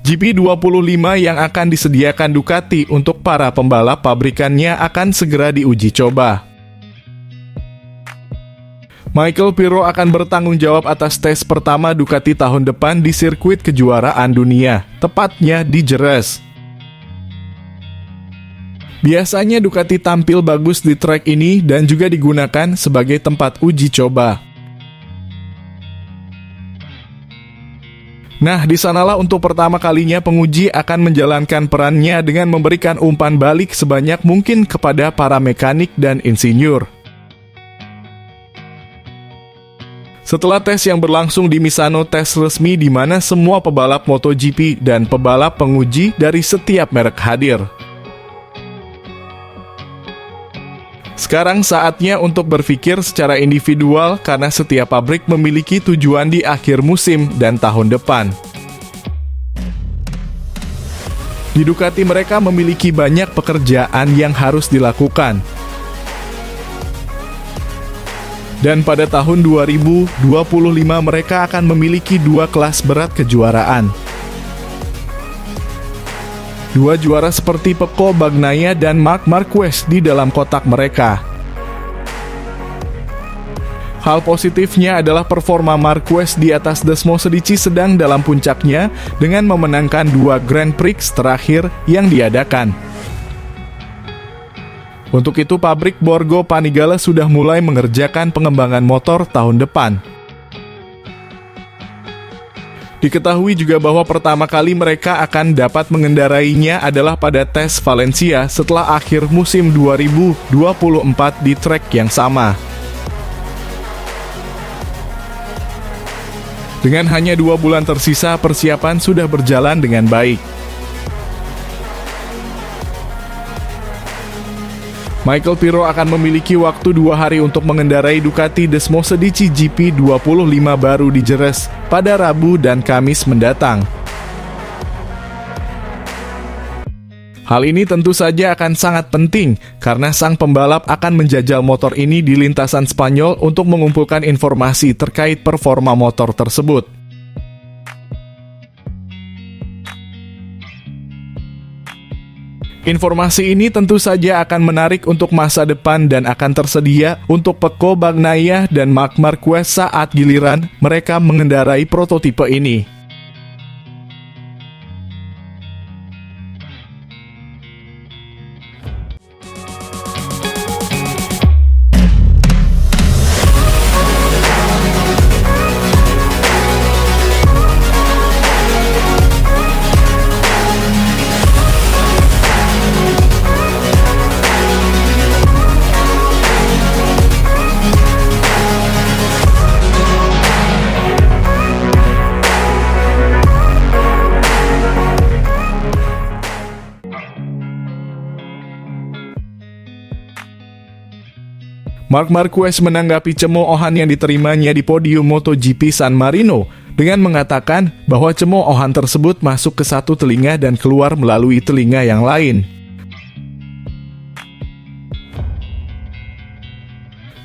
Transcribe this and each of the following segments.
GP25 yang akan disediakan Ducati untuk para pembalap pabrikannya akan segera diuji coba. Michael Pirro akan bertanggung jawab atas tes pertama Ducati tahun depan di sirkuit kejuaraan dunia, tepatnya di Jerez. Biasanya Ducati tampil bagus di trek ini dan juga digunakan sebagai tempat uji coba. Nah, di sanalah untuk pertama kalinya penguji akan menjalankan perannya dengan memberikan umpan balik sebanyak mungkin kepada para mekanik dan insinyur. Setelah tes yang berlangsung di Misano, tes resmi di mana semua pebalap MotoGP dan pebalap penguji dari setiap merek hadir. Sekarang saatnya untuk berpikir secara individual karena setiap pabrik memiliki tujuan di akhir musim dan tahun depan. Di Ducati mereka memiliki banyak pekerjaan yang harus dilakukan. Dan pada tahun 2025 mereka akan memiliki 2 kelas berat kejuaraan. 2 juara seperti Pecco Bagnaia dan Marc Marquez di dalam kotak mereka. Hal positifnya adalah performa Marquez di atas Desmos Ricci sedang dalam puncaknya dengan memenangkan 2 Grand Prix terakhir yang diadakan. Untuk itu pabrik Borgo Panigale sudah mulai mengerjakan pengembangan motor tahun depan. Diketahui juga bahwa pertama kali mereka akan dapat mengendarainya adalah pada tes Valencia setelah akhir musim 2024 di trek yang sama. Dengan hanya 2 bulan tersisa, persiapan sudah berjalan dengan baik. Michael Pirro akan memiliki waktu 2 hari untuk mengendarai Ducati Desmos Ricci GP25 baru di Jerez pada Rabu dan Kamis mendatang. Hal ini tentu saja akan sangat penting karena sang pembalap akan menjajal motor ini di lintasan Spanyol untuk mengumpulkan informasi terkait performa motor tersebut. Informasi ini tentu saja akan menarik untuk masa depan dan akan tersedia untuk Pecco Bagnaia dan Marc Marquez saat giliran mereka mengendarai prototipe ini. Marc Marquez menanggapi cemoohan yang diterimanya di podium MotoGP San Marino dengan mengatakan bahwa cemoohan tersebut masuk ke satu telinga dan keluar melalui telinga yang lain.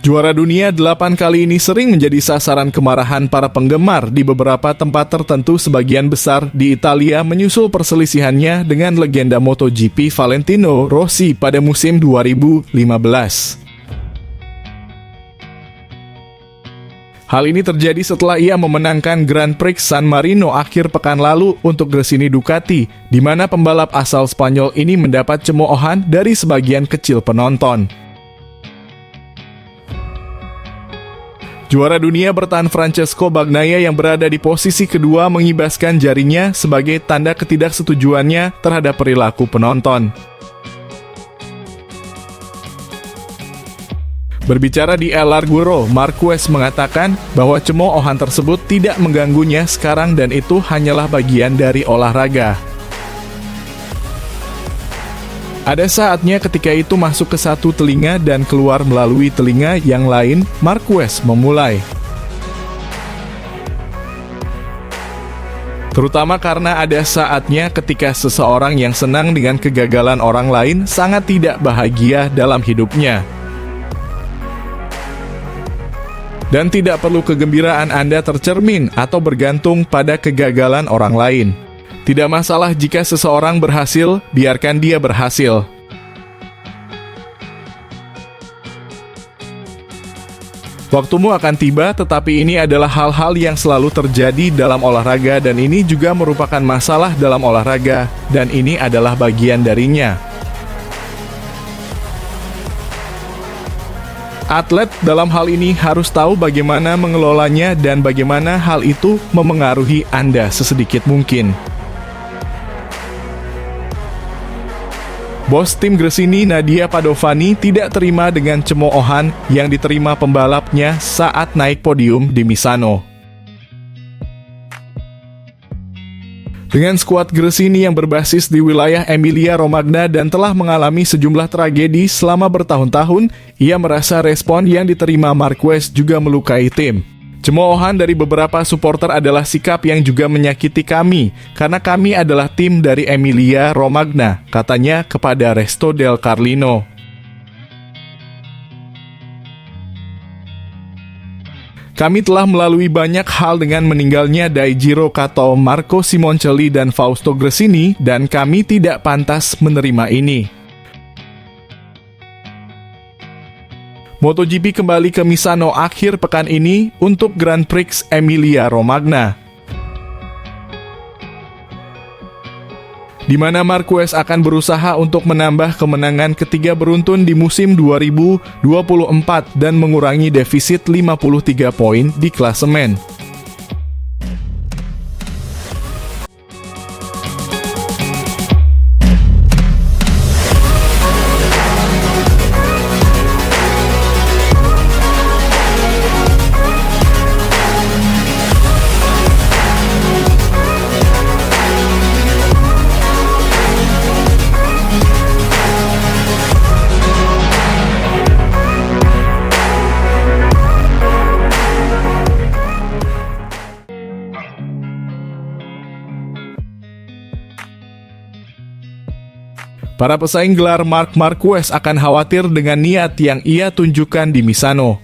Juara dunia 8 kali ini sering menjadi sasaran kemarahan para penggemar di beberapa tempat tertentu, sebagian besar di Italia, menyusul perselisihannya dengan legenda MotoGP Valentino Rossi pada musim 2015. Hal ini terjadi setelah ia memenangkan Grand Prix San Marino akhir pekan lalu untuk Gresini Ducati, di mana pembalap asal Spanyol ini mendapat cemoohan dari sebagian kecil penonton. Juara dunia bertahan Francesco Bagnaia yang berada di posisi kedua mengibaskan jarinya sebagai tanda ketidaksetujuannya terhadap perilaku penonton. Berbicara di El Larguro, Marquez mengatakan bahwa cemoohan tersebut tidak mengganggunya sekarang dan itu hanyalah bagian dari olahraga. Ada saatnya ketika itu masuk ke satu telinga dan keluar melalui telinga yang lain, Marquez memulai. Terutama karena ada saatnya ketika seseorang yang senang dengan kegagalan orang lain sangat tidak bahagia dalam hidupnya. Dan tidak perlu kegembiraan Anda tercermin atau bergantung pada kegagalan orang lain. Tidak masalah jika seseorang berhasil, biarkan dia berhasil. Waktumu akan tiba, tetapi ini adalah hal-hal yang selalu terjadi dalam olahraga dan ini juga merupakan masalah dalam olahraga, dan ini adalah bagian darinya. Atlet dalam hal ini harus tahu bagaimana mengelolanya dan bagaimana hal itu memengaruhi Anda sesedikit mungkin. Bos tim Gresini Nadia Padovani tidak terima dengan cemoohan yang diterima pembalapnya saat naik podium di Misano. Dengan skuad Gresini yang berbasis di wilayah Emilia-Romagna dan telah mengalami sejumlah tragedi selama bertahun-tahun, ia merasa respon yang diterima Marquez juga melukai tim. Cemoohan dari beberapa supporter adalah sikap yang juga menyakiti kami, karena kami adalah tim dari Emilia-Romagna, katanya kepada Resto del Carlino. Kami telah melalui banyak hal dengan meninggalnya Daijiro Kato, Marco Simoncelli, dan Fausto Gresini, dan kami tidak pantas menerima ini. MotoGP kembali ke Misano akhir pekan ini untuk Grand Prix Emilia-Romagna, di mana Marquez akan berusaha untuk menambah kemenangan ketiga beruntun di musim 2024 dan mengurangi defisit 53 poin di klasemen. Para pesaing gelar Marc Marquez akan khawatir dengan niat yang ia tunjukkan di Misano.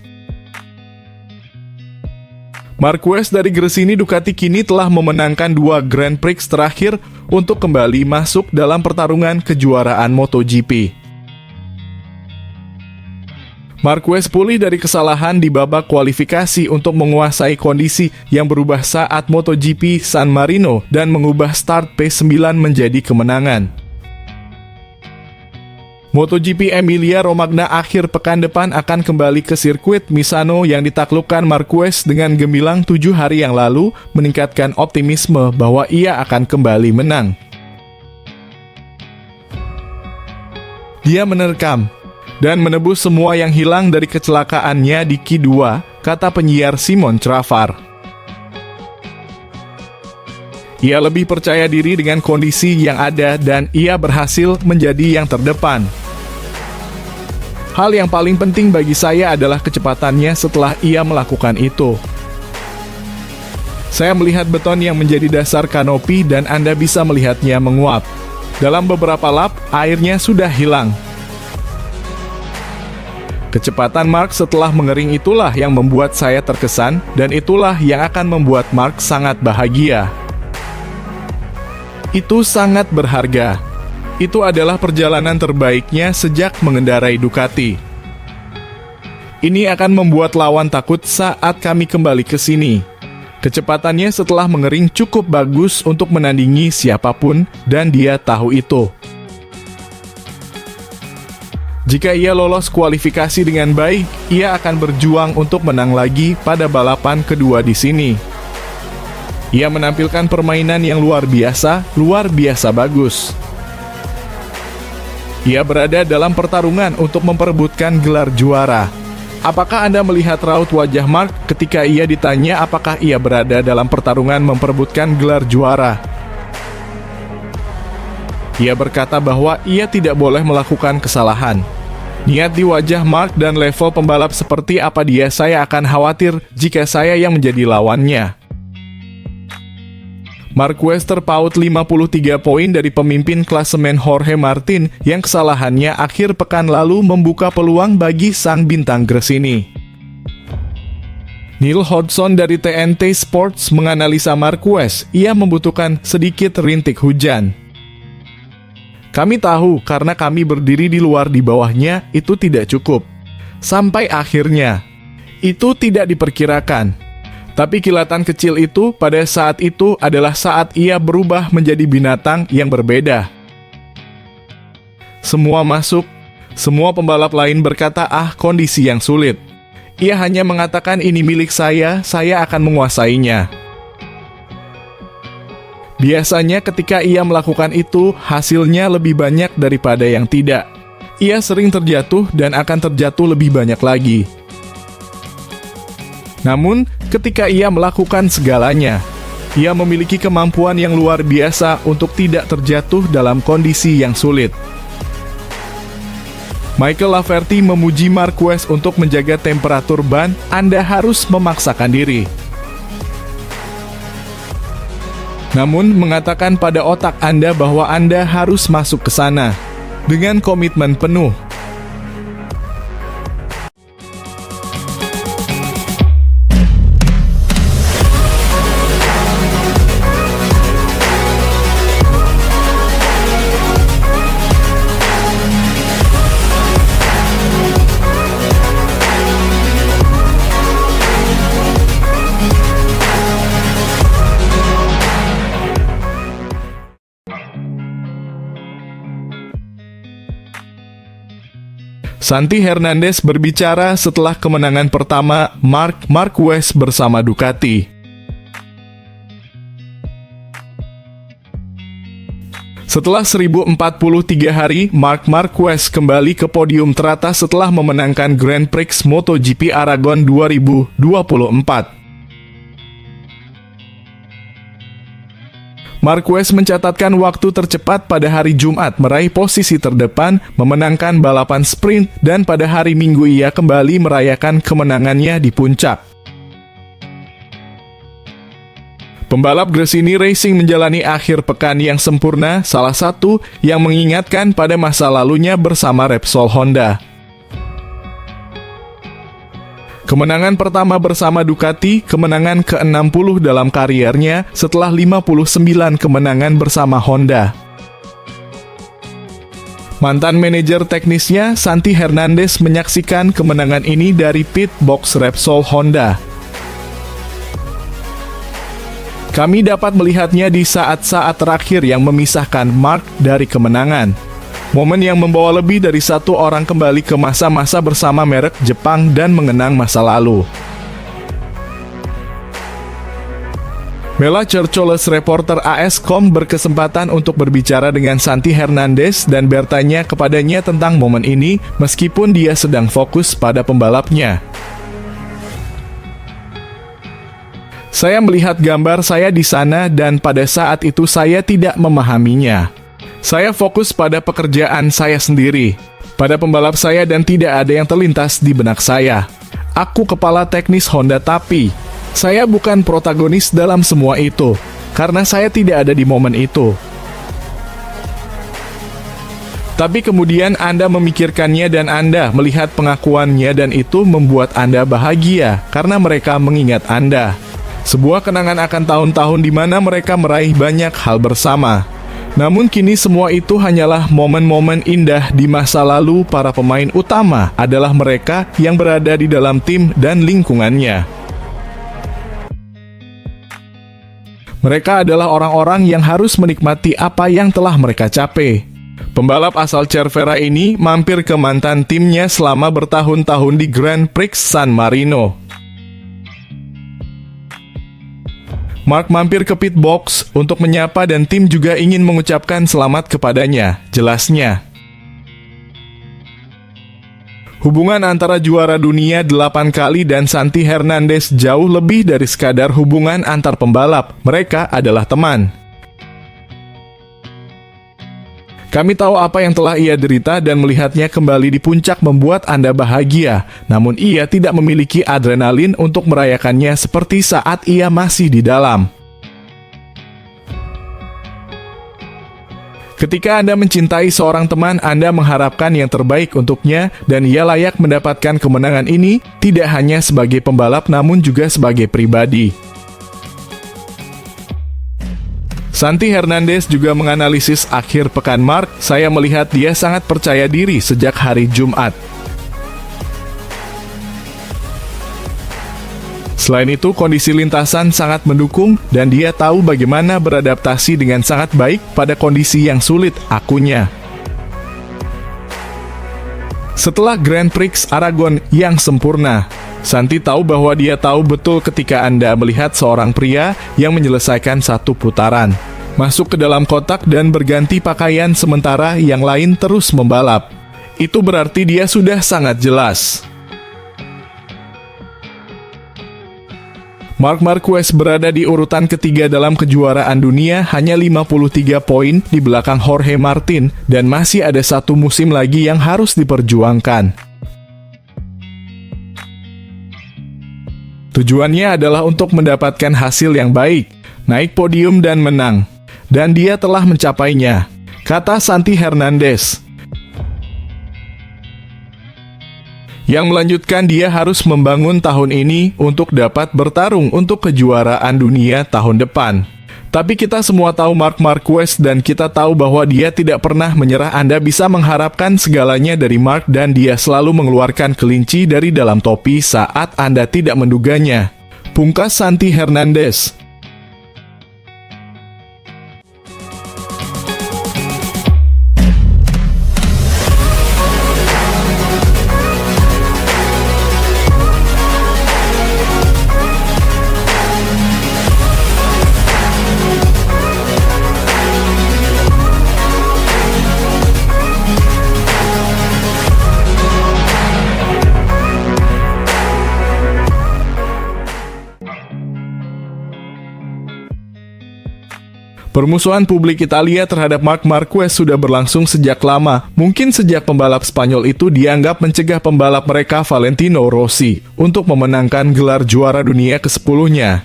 Marquez dari Gresini Ducati kini telah memenangkan 2 Grand Prix terakhir untuk kembali masuk dalam pertarungan kejuaraan MotoGP. Marquez pulih dari kesalahan di babak kualifikasi untuk menguasai kondisi yang berubah saat MotoGP San Marino dan mengubah start P9 menjadi kemenangan. MotoGP Emilia-Romagna akhir pekan depan akan kembali ke sirkuit Misano yang ditaklukkan Marquez dengan gemilang 7 hari yang lalu, meningkatkan optimisme bahwa ia akan kembali menang. Dia menerkam dan menebus semua yang hilang dari kecelakaannya di Q2, kata penyiar Simon Travar. Ia lebih percaya diri dengan kondisi yang ada dan ia berhasil menjadi yang terdepan. Hal yang paling penting bagi saya adalah kecepatannya setelah ia melakukan itu. Saya melihat beton yang menjadi dasar kanopi dan Anda bisa melihatnya menguap. Dalam beberapa lap, airnya sudah hilang. Kecepatan Marc setelah mengering itulah yang membuat saya terkesan dan itulah yang akan membuat Marc sangat bahagia. Itu sangat berharga. Itu adalah perjalanan terbaiknya sejak mengendarai Ducati. Ini akan membuat lawan takut saat kami kembali ke sini. Kecepatannya setelah mengering cukup bagus untuk menandingi siapapun dan dia tahu itu. Jika ia lolos kualifikasi dengan baik, ia akan berjuang untuk menang lagi pada balapan kedua di sini. Ia menampilkan permainan yang luar biasa bagus. Ia berada dalam pertarungan untuk memperebutkan gelar juara. Apakah Anda melihat raut wajah Marc ketika ia ditanya apakah ia berada dalam pertarungan memperebutkan gelar juara? Ia berkata bahwa ia tidak boleh melakukan kesalahan. Niat di wajah Marc dan level pembalap seperti apa dia, saya akan khawatir jika saya yang menjadi lawannya. Marquez terpaut 53 poin dari pemimpin klasemen Jorge Martin yang kesalahannya akhir pekan lalu membuka peluang bagi sang bintang Gresini. Neil Hodgson dari TNT Sports menganalisa Marquez, ia membutuhkan sedikit rintik hujan. Kami tahu karena kami berdiri di luar di bawahnya itu tidak cukup. Sampai akhirnya, itu tidak diperkirakan. Tapi kilatan kecil itu pada saat itu adalah saat ia berubah menjadi binatang yang berbeda. Semua masuk, semua pembalap lain berkata kondisi yang sulit. Ia hanya mengatakan ini milik saya akan menguasainya. Biasanya ketika ia melakukan itu, hasilnya lebih banyak daripada yang tidak. Ia sering terjatuh dan akan terjatuh lebih banyak lagi. Namun, ketika ia melakukan segalanya, ia memiliki kemampuan yang luar biasa untuk tidak terjatuh dalam kondisi yang sulit. Michael Laverty memuji Marquez untuk menjaga temperatur ban, Anda harus memaksakan diri. Namun, mengatakan pada otak Anda bahwa Anda harus masuk ke sana dengan komitmen penuh. Santi Hernandez berbicara setelah kemenangan pertama Marc Marquez bersama Ducati. Setelah 1043 hari, Marc Marquez kembali ke podium teratas setelah memenangkan Grand Prix MotoGP Aragon 2024. Marquez mencatatkan waktu tercepat pada hari Jumat, meraih posisi terdepan, memenangkan balapan sprint, dan pada hari Minggu ia kembali merayakan kemenangannya di puncak. Pembalap Gresini Racing menjalani akhir pekan yang sempurna, salah satu yang mengingatkan pada masa lalunya bersama Repsol Honda. Kemenangan pertama bersama Ducati, kemenangan ke-60 dalam kariernya setelah 59 kemenangan bersama Honda. Mantan manajer teknisnya, Santi Hernandez menyaksikan kemenangan ini dari pit box Repsol Honda. Kami dapat melihatnya di saat-saat terakhir yang memisahkan Marc dari kemenangan. Momen yang membawa lebih dari satu orang kembali ke masa-masa bersama merek Jepang dan mengenang masa lalu. Mela Chercholes, reporter AS.com, berkesempatan untuk berbicara dengan Santi Hernandez dan bertanya kepadanya tentang momen ini meskipun dia sedang fokus pada pembalapnya. Saya melihat gambar saya di sana dan pada saat itu saya tidak memahaminya. Saya fokus pada pekerjaan saya sendiri, pada pembalap saya dan tidak ada yang terlintas di benak saya. Aku kepala teknis Honda tapi saya bukan protagonis dalam semua itu, karena saya tidak ada di momen itu. Tapi kemudian Anda memikirkannya dan Anda melihat pengakuannya dan itu membuat Anda bahagia karena mereka mengingat Anda. Sebuah kenangan akan tahun-tahun di mana mereka meraih banyak hal bersama. Namun kini semua itu hanyalah momen-momen indah di masa lalu. Para pemain utama adalah mereka yang berada di dalam tim dan lingkungannya. Mereka adalah orang-orang yang harus menikmati apa yang telah mereka capai. Pembalap asal Cervera ini mampir ke mantan timnya selama bertahun-tahun di Grand Prix San Marino. Marc mampir ke pit box untuk menyapa dan tim juga ingin mengucapkan selamat kepadanya, jelasnya. Hubungan antara juara dunia 8 kali dan Santi Hernandez jauh lebih dari sekadar hubungan antar pembalap. Mereka adalah teman. Kami tahu apa yang telah ia derita dan melihatnya kembali di puncak membuat Anda bahagia. Namun ia tidak memiliki adrenalin untuk merayakannya seperti saat ia masih di dalam. Ketika Anda mencintai seorang teman, Anda mengharapkan yang terbaik untuknya dan ia layak mendapatkan kemenangan ini tidak hanya sebagai pembalap namun juga sebagai pribadi. Santi Hernandez juga menganalisis akhir pekan Mark. Saya melihat dia sangat percaya diri sejak hari Jumat. Selain itu, kondisi lintasan sangat mendukung dan dia tahu bagaimana beradaptasi dengan sangat baik pada kondisi yang sulit, akunya. Setelah Grand Prix Aragon yang sempurna, Santi tahu bahwa dia tahu betul ketika Anda melihat seorang pria yang menyelesaikan satu putaran, masuk ke dalam kotak dan berganti pakaian sementara yang lain terus membalap. Itu berarti dia sudah sangat jelas. Marc Marquez berada di urutan ketiga dalam kejuaraan dunia, hanya 53 poin di belakang Jorge Martin, dan masih ada satu musim lagi yang harus diperjuangkan. Tujuannya adalah untuk mendapatkan hasil yang baik, naik podium dan menang. Dan dia telah mencapainya, kata Santi Hernandez. Yang melanjutkan, dia harus membangun tahun ini untuk dapat bertarung untuk kejuaraan dunia tahun depan. Tapi kita semua tahu Marc Marquez dan kita tahu bahwa dia tidak pernah menyerah. Anda bisa mengharapkan segalanya dari Marc dan dia selalu mengeluarkan kelinci dari dalam topi saat Anda tidak menduganya, pungkas Santi Hernandez. Permusuhan publik Italia terhadap Marc Marquez sudah berlangsung sejak lama. Mungkin sejak pembalap Spanyol itu dianggap mencegah pembalap mereka Valentino Rossi untuk memenangkan gelar juara dunia ke-10-nya.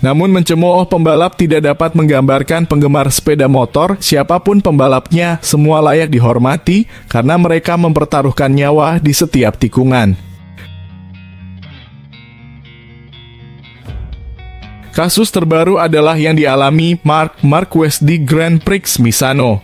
Namun mencemooh pembalap tidak dapat menggambarkan penggemar sepeda motor. Siapapun pembalapnya, semua layak dihormati karena mereka mempertaruhkan nyawa di setiap tikungan. Kasus terbaru adalah yang dialami Marc Marquez di Grand Prix Misano.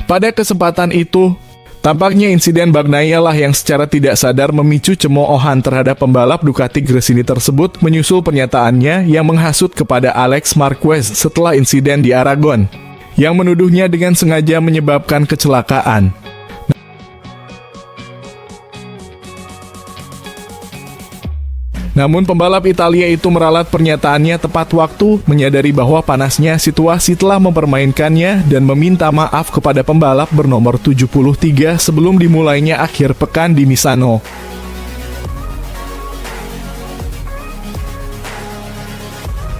Pada kesempatan itu, tampaknya insiden Bagnaia lah yang secara tidak sadar memicu cemoohan terhadap pembalap Ducati Gresini tersebut menyusul pernyataannya yang menghasut kepada Alex Marquez setelah insiden di Aragon, yang menuduhnya dengan sengaja menyebabkan kecelakaan. Namun pembalap Italia itu meralat pernyataannya tepat waktu, menyadari bahwa panasnya situasi telah mempermainkannya dan meminta maaf kepada pembalap bernomor 73 sebelum dimulainya akhir pekan di Misano.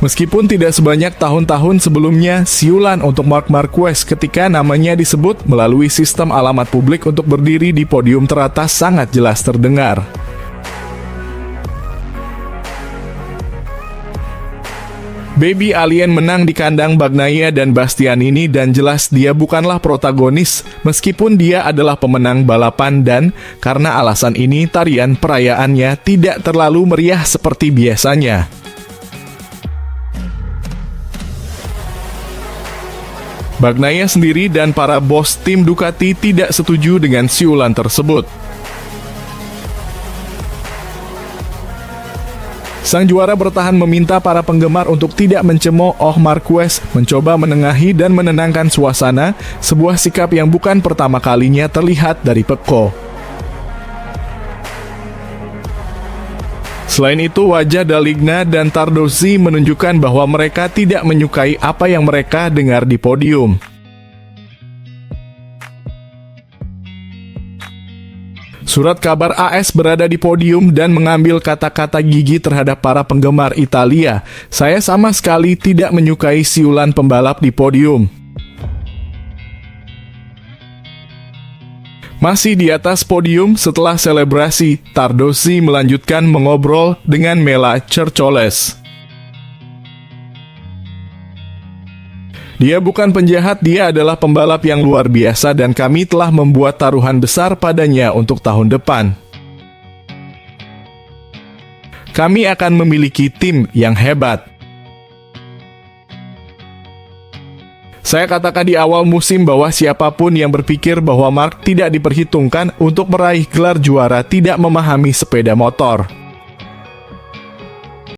Meskipun tidak sebanyak tahun-tahun sebelumnya, siulan untuk Marc Marquez ketika namanya disebut melalui sistem alamat publik untuk berdiri di podium teratas sangat jelas terdengar. Baby Alien menang di kandang Bagnaia dan Bastianini dan jelas dia bukanlah protagonis meskipun dia adalah pemenang balapan dan karena alasan ini tarian perayaannya tidak terlalu meriah seperti biasanya. Bagnaia sendiri dan para bos tim Ducati tidak setuju dengan siulan tersebut. Sang juara bertahan meminta para penggemar untuk tidak mencemooh Marquez, mencoba menengahi dan menenangkan suasana, sebuah sikap yang bukan pertama kalinya terlihat dari Pecco. Selain itu, wajah Daligna dan Tardozzi menunjukkan bahwa mereka tidak menyukai apa yang mereka dengar di podium. Surat kabar AS berada di podium dan mengambil kata-kata gigi terhadap para penggemar Italia. Saya sama sekali tidak menyukai siulan pembalap di podium. Masih di atas podium setelah selebrasi, Tardosi melanjutkan mengobrol dengan Mela Chercholes. Dia bukan penjahat, dia adalah pembalap yang luar biasa dan kami telah membuat taruhan besar padanya untuk tahun depan. Kami akan memiliki tim yang hebat. Saya katakan di awal musim bahwa siapapun yang berpikir bahwa Mark tidak diperhitungkan untuk meraih gelar juara tidak memahami sepeda motor.